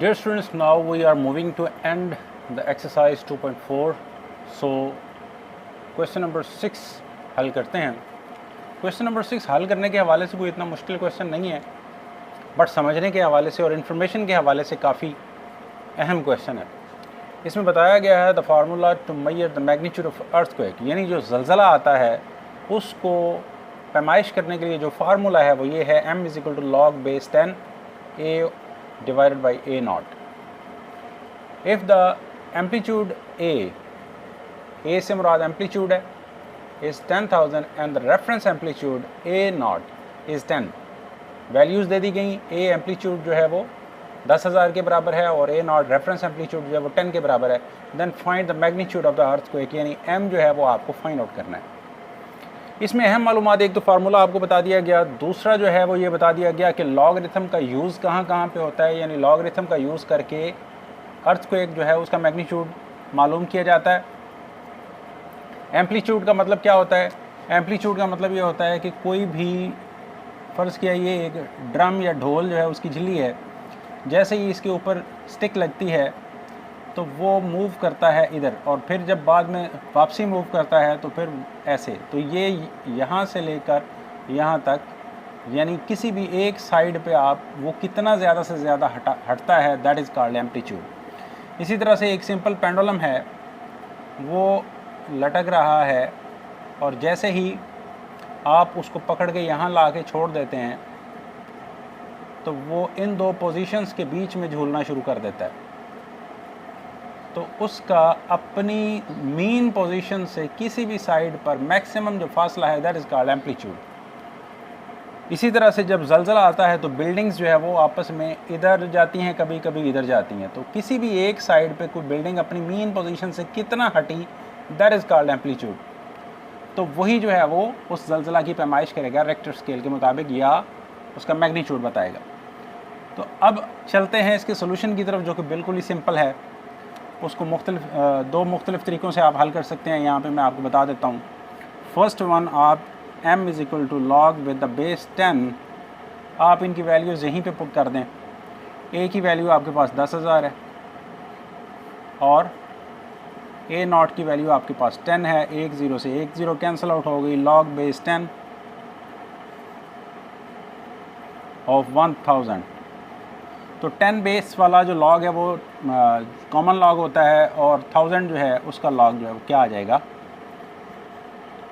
Dear students, now we are moving to end the exercise 2.4. So question number 6 हल करते हैं। Question number 6 हल करने के हवाले से कोई इतना मुश्किल क्वेश्चन नहीं है, बट समझने के हवाले से और इन्फॉर्मेशन के हवाले से काफ़ी अहम क्वेश्चन है। इसमें बताया गया है the formula to measure the magnitude of earthquake, यानी जो ज़लज़ला आता है उसको पैमाइश करने के लिए जो फार्मूला है वो ये है m = log base 10 a divided by a naught. If the amplitude a से मुराद एम्पलीट्यूड है, is 10,000 and the reference amplitude a naught is 10. Values दे दी गई, a एम्पलीट्यूड जो है वो 10,000 के बराबर है और a naught रेफरेंस एम्पलीट्यूड जो है वो 10 के बराबर है। Then find the magnitude of the earthquake, यानी m जो है वो आपको फाइंड आउट करना है। इसमें अहम मालूमात, एक तो फार्मूला आपको बता दिया गया, दूसरा जो है वो ये बता दिया गया कि लॉगरिथम का यूज़ कहाँ कहाँ पे होता है, यानी लॉगरिथम का यूज़ करके अर्थक्वेक जो है उसका मैग्नीट्यूड मालूम किया जाता है। एम्पलीट्यूड का मतलब क्या होता है? एम्पलीट्यूड का मतलब ये होता है कि कोई भी, फ़र्ज़ किया ये एक ड्रम या ढोल जो है उसकी झिल्ली है, जैसे ही इसके ऊपर स्टिक लगती है तो वो मूव करता है इधर, और फिर जब बाद में वापसी मूव करता है तो फिर ऐसे, तो ये यहाँ से लेकर यहाँ तक, यानी किसी भी एक साइड पे आप वो कितना ज़्यादा से ज़्यादा हटता है, दैट इज़ कॉल्ड एम्पलीट्यूड। इसी तरह से एक सिंपल पेंडुलम है, वो लटक रहा है और जैसे ही आप उसको पकड़ के यहाँ ला के छोड़ देते हैं तो वो इन दो पोजीशंस के बीच में झूलना शुरू कर देता है, तो उसका अपनी मीन पोजीशन से किसी भी साइड पर मैक्सिमम जो फासला है दैट इज़ कॉल्ड एम्पलीट्यूड। इसी तरह से जब ज़लज़ला आता है तो बिल्डिंग्स जो है वो आपस में इधर जाती हैं, कभी कभी इधर जाती हैं, तो किसी भी एक साइड पे कोई बिल्डिंग अपनी मीन पोजीशन से कितना हटी, दैट इज़ कॉल्ड एम्पलीट्यूड। तो वही जो है वो उस ज़लज़ला की पैमाइश करेगा रेक्टर स्केल के मुताबिक, या उसका मैग्नीट्यूड बताएगा। तो अब चलते हैं इसके सोल्यूशन की तरफ, जो कि बिल्कुल ही सिंपल है। उसको दो मुख्तलिफ़ तरीक़ों से आप हल कर सकते हैं, यहाँ पे मैं आपको बता देता हूँ। फर्स्ट वन, आप m = log with the base 10, आप इनकी वैल्यूज़ यहीं पे पुट कर दें। a की वैल्यू आपके पास 10,000 है और a naught की वैल्यू आपके पास 10 है। 1 0 से 1 0 कैंसिल आउट हो गई, log base 10 of 1000। तो 10 बेस वाला जो लॉग है वो कॉमन लॉग होता है, और 1000 जो है उसका लॉग जो है वो क्या आ जाएगा,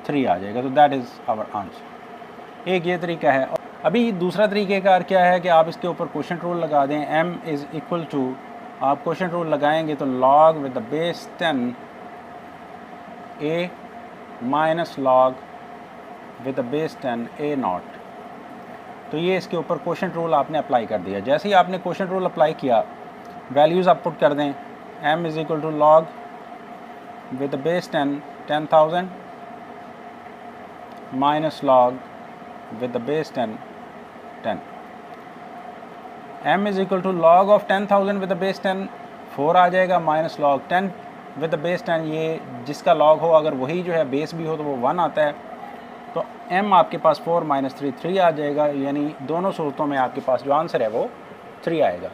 3 आ जाएगा। तो दैट इज़ आवर आंसर। एक ये तरीका है। अभी दूसरा तरीक़ेकार क्या है कि आप इसके ऊपर क्वोशिएंट रूल लगा दें। m = आप क्वोशिएंट रूल लगाएंगे तो log with the base 10 a minus log with the base 10 a naught। तो ये इसके ऊपर क्वोशिएंट रूल आपने अप्लाई कर दिया। जैसे ही आपने क्वोशिएंट रूल अप्लाई किया, वैल्यूज़ आप पुट कर दें। m = log with the base 10 10,000 minus log with the base 10 10। m = log of 10,000 with the base 10 4 आ जाएगा, minus log 10 with the base 10, ये जिसका log हो, अगर वही जो है बेस भी हो तो वो 1 आता है। तो m आपके पास 4 - 3 3 आ जाएगा, यानी दोनों सूरतों में आपके पास जो आंसर है वो 3 आएगा।